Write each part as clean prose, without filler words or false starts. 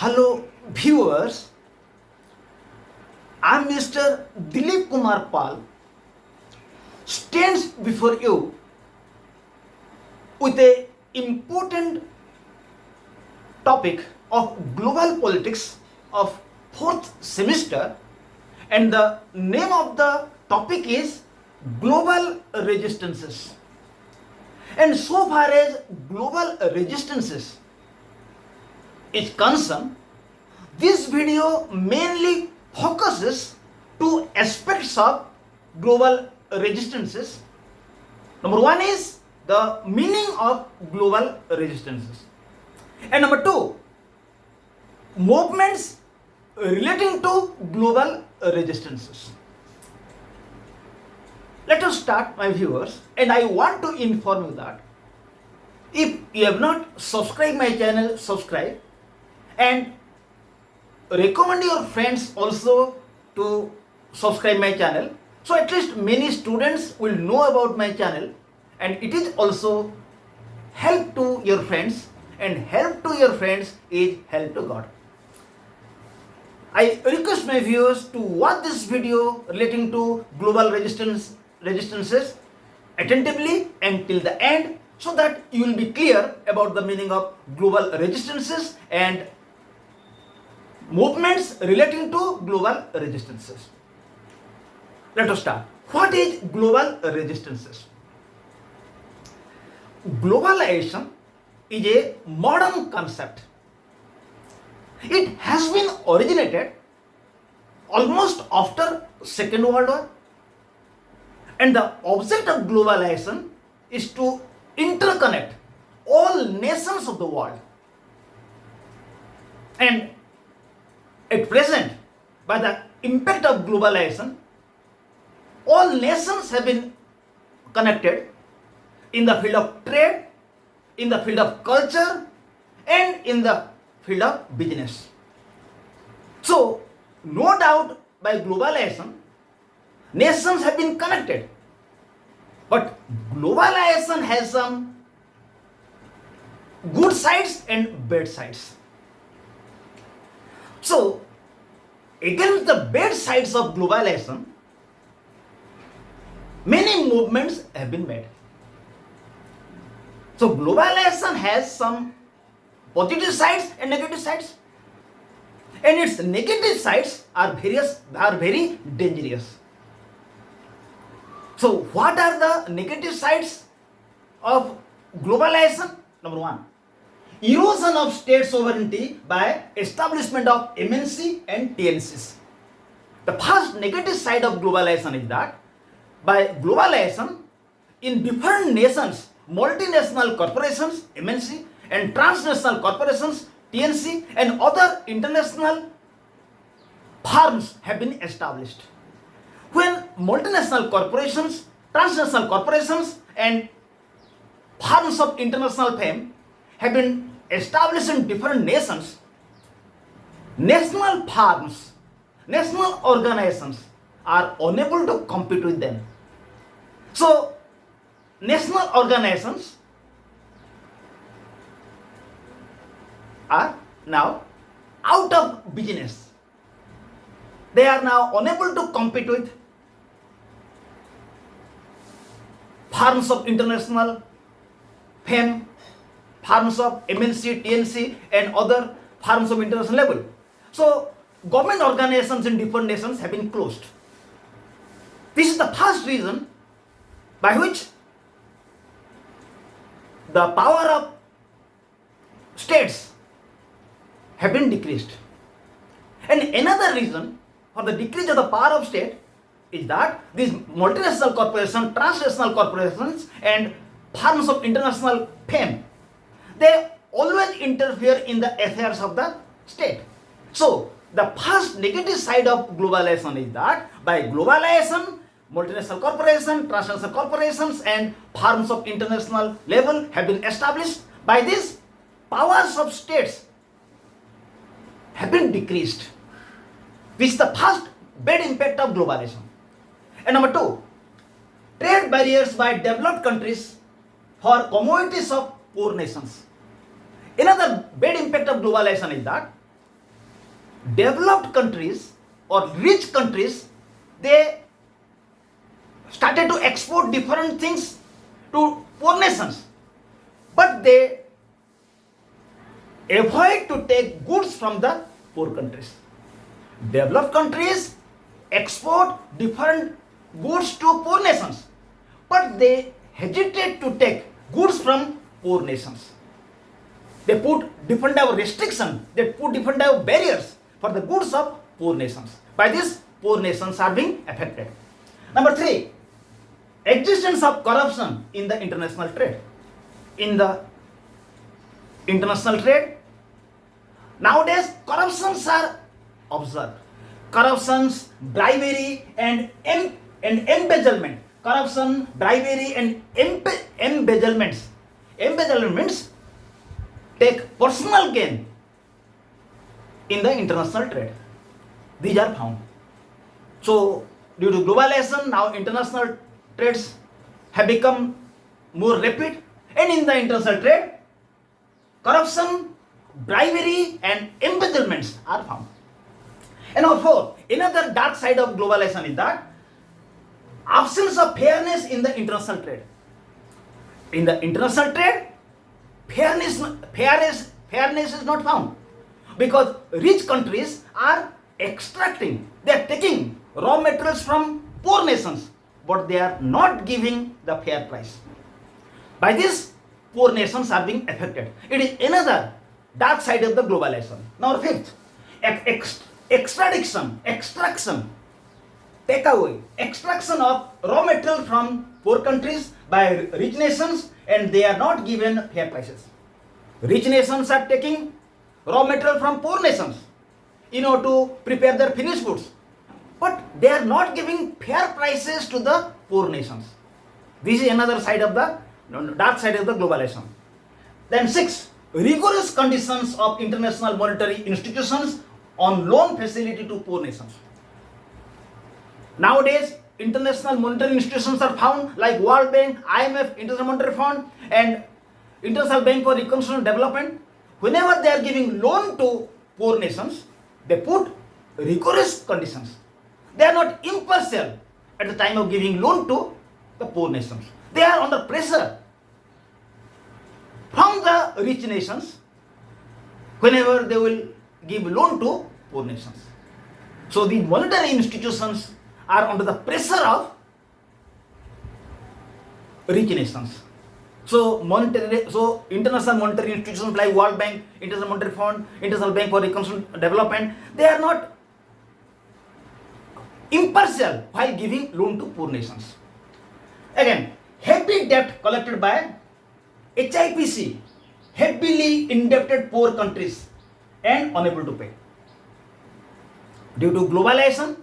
Hello viewers, I am Mr. Dilip Kumar Pal, stands before you with a important topic of global politics of 4th semester, and the name of the topic is global resistances. And so far as global resistances is concerned, this video mainly focuses two aspects of global resistances. Number one is the meaning of global resistances, and number two, movements relating to global resistances. Let us start, my viewers, and I want to inform you that if you have not subscribed my channel, subscribe and recommend your friends also to subscribe my channel, so at least many students will know about my channel, and it is also help to your friends, and help to your friends is help to God. I request my viewers to watch this video relating to global resistances attentively and till the end, so that you will be clear about the meaning of global resistances and movements relating to global resistances. Let us start. What is global resistances? Globalization is a modern concept. It has been originated almost after Second World War, and the object of globalization is to interconnect all nations of the world. And at present, by the impact of globalization, all nations have been connected in the field of trade, in the field of culture, and in the field of business. So, no doubt by globalization, nations have been connected. But globalization has some good sides and bad sides. So, against the bad sides of globalization, many movements have been made. So, globalization has some positive sides and negative sides, and its negative sides are very dangerous. So, what are the negative sides of globalization? Number one, erosion of state sovereignty by establishment of MNC and TNCs. The first negative side of globalization is that by globalization, in different nations, multinational corporations, MNC, and transnational corporations, TNC, and other international firms have been established. When multinational corporations, transnational corporations, and firms of international fame have been established in different nations, national firms, national organizations are unable to compete with them. So, national organizations are now out of business. They are now unable to compete with firms of international fame, firms of MNC, TNC, and other firms of international level. So, government organizations in different nations have been closed. This is the first reason by which the power of states have been decreased. And another reason for the decrease of the power of state is that these multinational corporations, transnational corporations, and firms of international fame, they always interfere in the affairs of the state. So, the first negative side of globalization is that by globalization, multinational corporations, transnational corporations, and firms of international level have been established. By this, powers of states have been decreased. This is the first bad impact of globalization. And number two, trade barriers by developed countries for commodities of poor nations. Another bad impact of globalization is that developed countries or rich countries, they started to export different things to poor nations, but they avoid to take goods from the poor countries. Developed countries export different goods to poor nations, but they hesitate to take goods from poor nations. They put different type of restriction, they put different type of barriers for the goods of poor nations. By this, poor nations are being affected. Number 3, existence of corruption in the international trade. In the international trade, nowadays corruptions are observed. Corruptions, bribery, and embezzlement. Corruption, bribery, and embezzlements. Embezzlements take personal gain in the international trade. These are found. So, due to globalization, now international trades have become more rapid, and in the international trade, corruption, bribery, and embezzlements are found. And number 4, another dark side of globalization is that absence of fairness in the international trade. In the international trade, fairness is not found, because rich countries are extracting, they are taking raw materials from poor nations, but they are not giving the fair price. By this, poor nations are being affected. It is another dark side of the globalization. Now, 5th, extraction, takeaway, extraction of raw material from poor countries by rich nations, and they are not given fair prices. Rich nations are taking raw material from poor nations in order to prepare their finished goods, but they are not giving fair prices to the poor nations. This is another side of the dark side of the globalization. Then 6, rigorous conditions of international monetary institutions on loan facility to poor nations. Nowadays, international monetary institutions are found like World Bank, IMF, International Monetary Fund, and International Bank for Reconstruction and Development. Whenever they are giving loan to poor nations, they put rigorous conditions. They are not impartial at the time of giving loan to the poor nations. They are under pressure from the rich nations whenever they will give loan to poor nations. So the monetary institutions are under the pressure of rich nations. So international monetary institutions like World Bank, International Monetary Fund, International Bank for Reconstruction and Development, they are not impartial while giving loan to poor nations. Again, heavy debt collected by HIPC, heavily indebted poor countries and unable to pay. Due to globalization,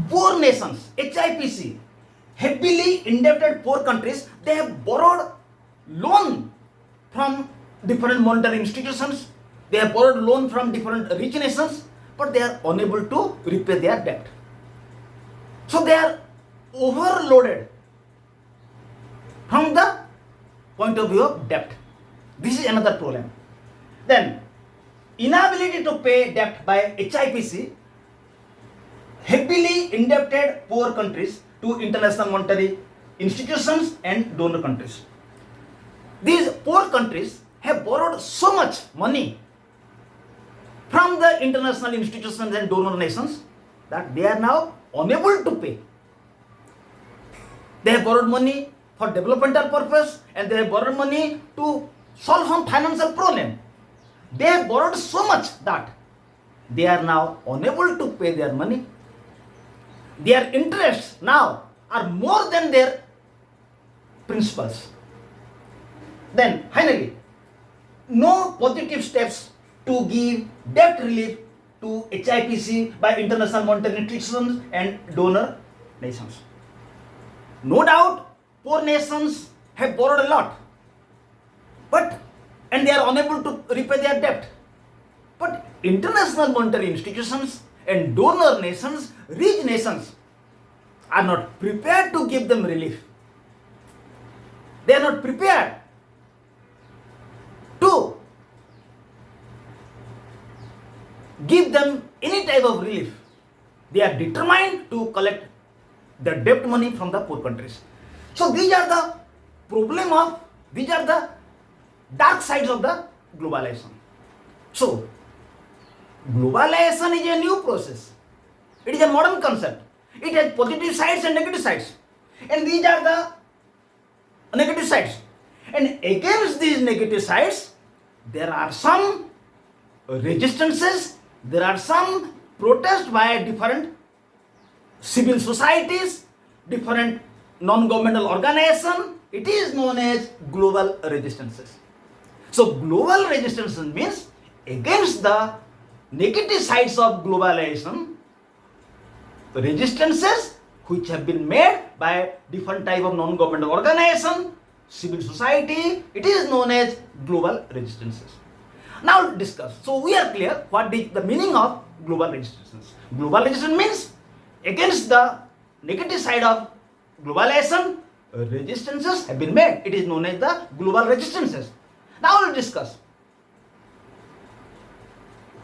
poor nations, HIPC, heavily indebted poor countries, they have borrowed loan from different monetary institutions, they have borrowed loan from different rich nations, but they are unable to repay their debt. So they are overloaded from the point of view of debt. This is another problem. Then, inability to pay debt by HIPC, heavily indebted poor countries to international monetary institutions and donor countries. These poor countries have borrowed so much money from the international institutions and donor nations that they are now unable to pay. They have borrowed money for developmental purpose, and they have borrowed money to solve some financial problem. They have borrowed so much that they are now unable to pay their money. Their interests now are more than their principals. Then finally, no positive steps to give debt relief to HIPC by international monetary institutions and donor nations. No doubt, poor nations have borrowed a lot, and they are unable to repay their debt. But international monetary institutions and donor nations, rich nations, are not prepared to give them relief. They are not prepared to give them any type of relief. They are determined to collect the debt money from the poor countries. So these are the dark sides of the globalization. So globalization is a new process. It is a modern concept. It has positive sides and negative sides. And these are the negative sides. And against these negative sides, there are some resistances, there are some protests by different civil societies, different non-governmental organizations. It is known as global resistances. So global resistance means against the negative sides of globalization, resistances which have been made by different type of non-governmental organization, civil society. It is known as global resistances. Now discuss. So we are clear what is the meaning of global resistance. Global resistance means against the negative side of globalization, resistances have been made. It is known as the global resistances. Now we will discuss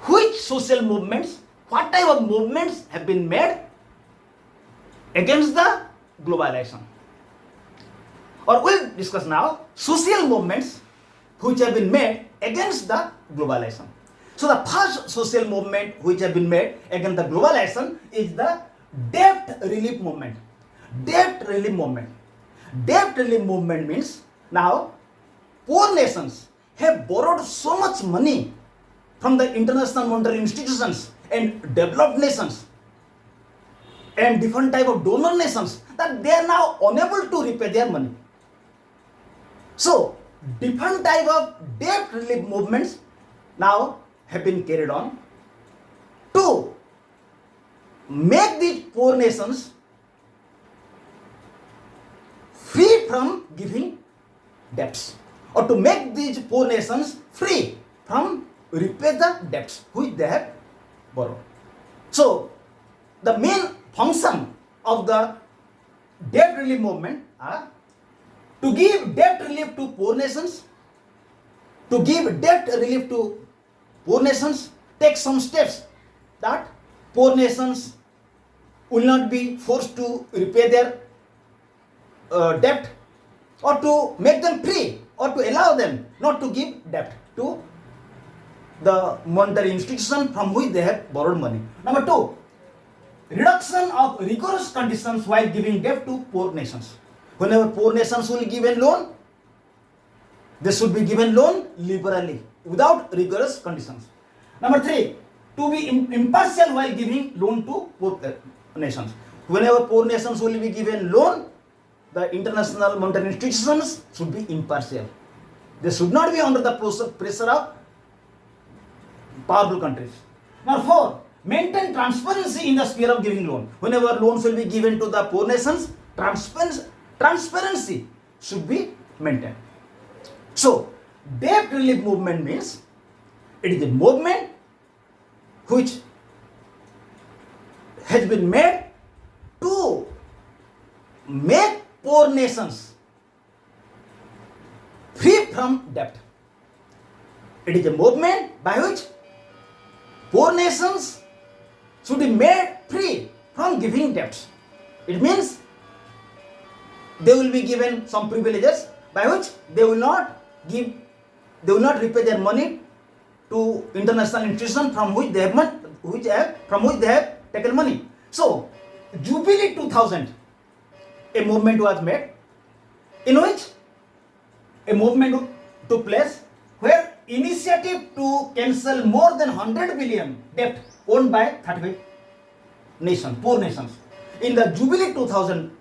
which social movements, what type of movements have been made against the globalization. Or we'll discuss now social movements which have been made against the globalization. So the first social movement which have been made against the globalization is the debt relief movement. Debt relief movement. Debt relief movement means now poor nations have borrowed so much money from the international monetary institutions and developed nations and different type of donor nations that they are now unable to repay their money. So different type of debt relief movements now have been carried on to make these poor nations free from giving debts, or to make these poor nations free from repay the debts which they have borrowed. So the main function of the debt relief movement are to give debt relief to poor nations, to give debt relief to poor nations, take some steps that poor nations will not be forced to repay their debt, or to make them free, or to allow them not to give debt to the monetary institution from which they have borrowed money. Number two, reduction of rigorous conditions while giving debt to poor nations. Whenever poor nations will give a loan, they should be given loan liberally without rigorous conditions. Number three, to be impartial while giving loan to poor nations. Whenever poor nations will be given loan, the international monetary institutions should be impartial. They should not be under the pressure of powerful countries. Number four, maintain transparency in the sphere of giving loan. Whenever loans will be given to the poor nations, transparency should be maintained. So, debt relief movement means it is a movement which has been made to make poor nations free from debt. It is a movement by which poor nations should be made free from giving debts. It means they will be given some privileges by which they will not repay their money to international institutions from which they have taken money. So, Jubilee 2000, a movement was made in which a movement took place where initiative to cancel more than 100 billion debt owned by 35 nations, poor nations. In the Jubilee 2000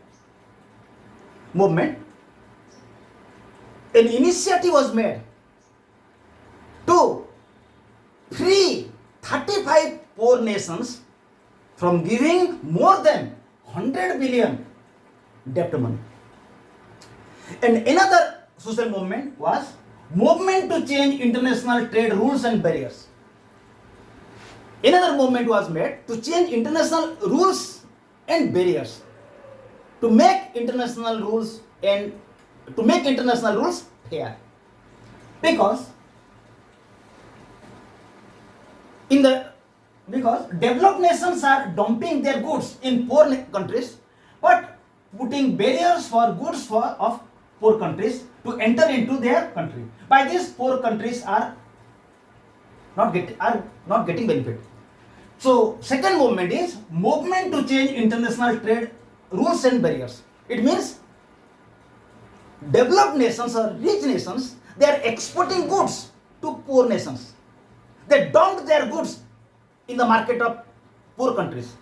movement, an initiative was made to free 35 poor nations from giving more than 100 billion debt money. And another social movement was movement to change international trade rules and barriers. Another movement was made to change international rules and barriers, to make international rules fair. Because in the Because developed nations are dumping their goods in poor countries, but putting barriers for goods of poor countries to enter into their country. By this, poor countries are not getting benefit. So second movement is movement to change international trade rules and barriers. It means developed nations or rich nations, they are exporting goods to poor nations. They dump their goods in the market of poor countries,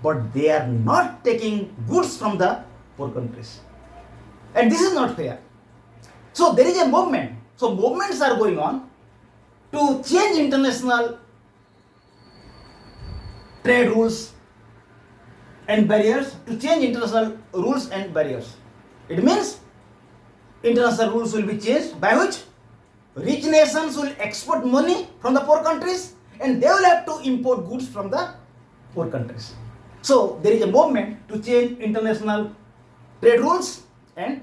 but they are not taking goods from the poor countries. And this is not fair. So there is a movement. So movements are going on to change international trade rules and barriers, to change international rules and barriers. It means international rules will be changed by which rich nations will export money from the poor countries and they will have to import goods from the poor countries. So there is a movement to change international trade rules and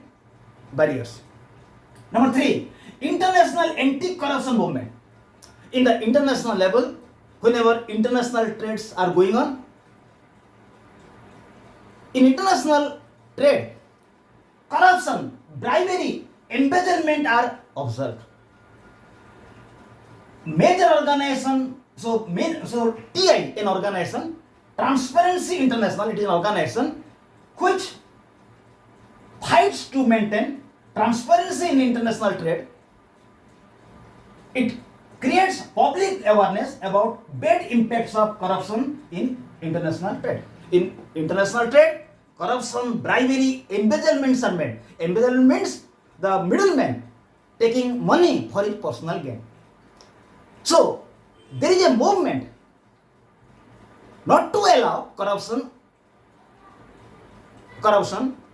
barriers. Number 3, international anti-corruption movement. In the international level, whenever international trades are going on, in international trade, corruption, bribery, embezzlement are observed. Major organization, so TI, an organization, Transparency International, it is an organization which fights to maintain transparency in international trade. It creates public awareness about bad impacts of corruption in international trade. In international trade, corruption, bribery, embezzlements are made. Embezzlement means the middleman taking money for his personal gain. So, there is a movement not to allow corruption,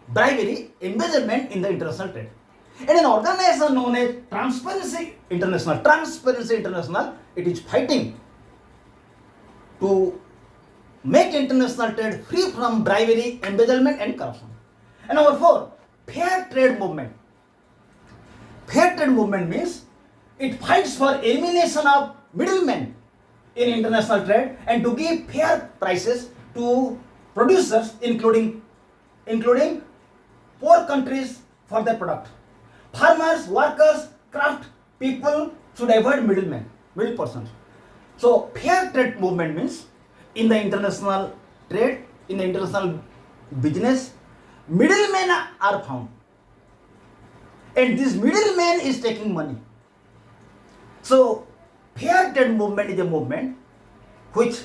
bribery, embezzlement in the international trade. And an organization known as Transparency International, it is fighting to make international trade free from bribery, embezzlement and corruption. And number 4, fair trade movement. Fair trade movement means it fights for elimination of middlemen in international trade and to give fair prices to producers, including poor countries, for their product. Farmers, workers, craft people should avoid middle persons. So fair trade movement means in the international trade, in the international business, middlemen are found. And this middleman is taking money. So fair trade movement is a movement which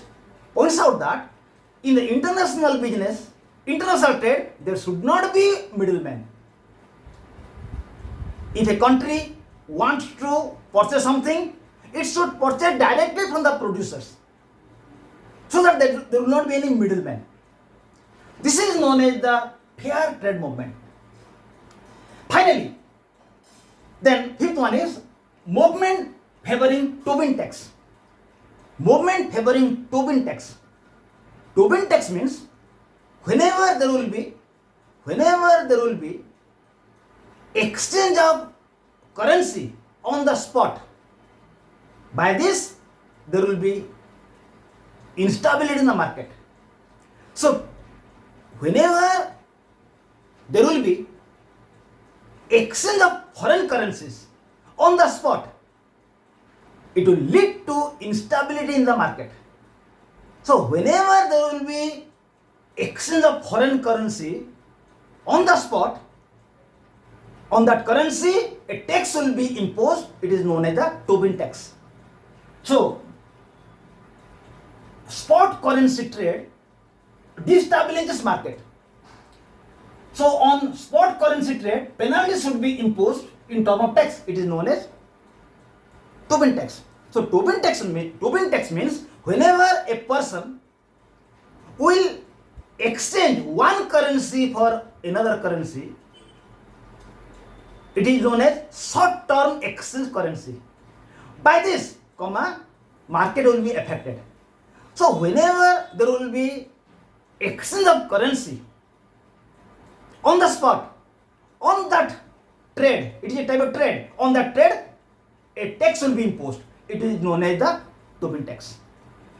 points out that in the international business, international trade, there should not be middlemen. If a country wants to purchase something, it should purchase directly from the producers, so that there will not be any middleman. This is known as the fair trade movement. Finally, then fifth one is movement favoring Tobin tax. Movement favoring Tobin tax. Tobin tax means whenever there will be exchange of currency on the spot, by this there will be instability in the market. So whenever there will be exchange of foreign currencies on the spot, it will lead to instability in the market. So whenever there will be exchange of foreign currency on the spot, on that currency a tax will be imposed. It is known as the Tobin tax. So spot currency trade destabilizes market. So on spot currency trade, penalty should be imposed in term of tax. It is known as Tobin tax. So Tobin tax means whenever a person will exchange one currency for another currency, it is known as short-term exchange currency. By this, market will be affected. So whenever there will be exchange of currency on the spot, on that trade, it is a type of trade, on that trade, a tax will be imposed. It is known as the Tobin tax.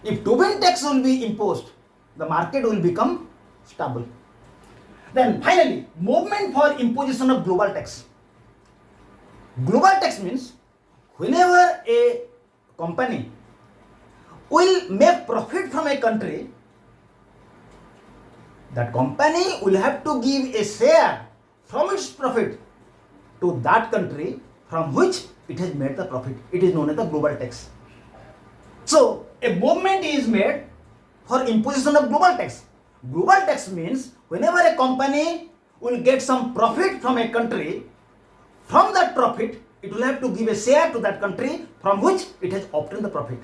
If Tobin tax will be imposed, the market will become stable. Then finally, movement for imposition of global tax. Global tax means whenever a company will make profit from a country, that company will have to give a share from its profit to that country from which it has made the profit. It is known as the global tax. So a movement is made for imposition of global tax. Global tax means whenever a company will get some profit from a country, from that profit it will have to give a share to that country from which it has obtained the profit.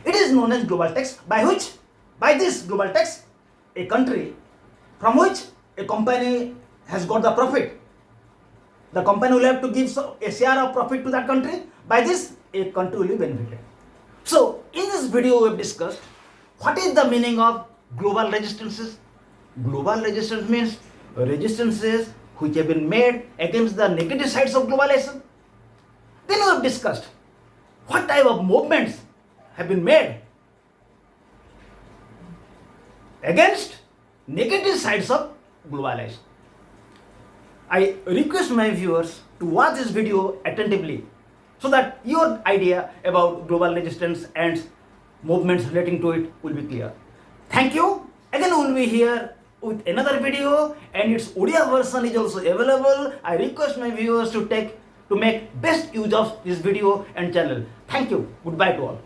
It is known as global tax, by this global tax, a country from which a company has got the profit, the company will have to give a share of profit to that country. By this, a country will be benefited. So, in this video we have discussed what is the meaning of global resistances. Global resistance means resistances which have been made against the negative sides of globalization. Then we have discussed what type of movements have been made against negative sides of globalization. I request my viewers to watch this video attentively so that your idea about global resistance and movements relating to it will be clear. Thank you. Again we will be here with another video and its audio version is also available. I request my viewers to make best use of this video and channel. Thank you. Goodbye to all.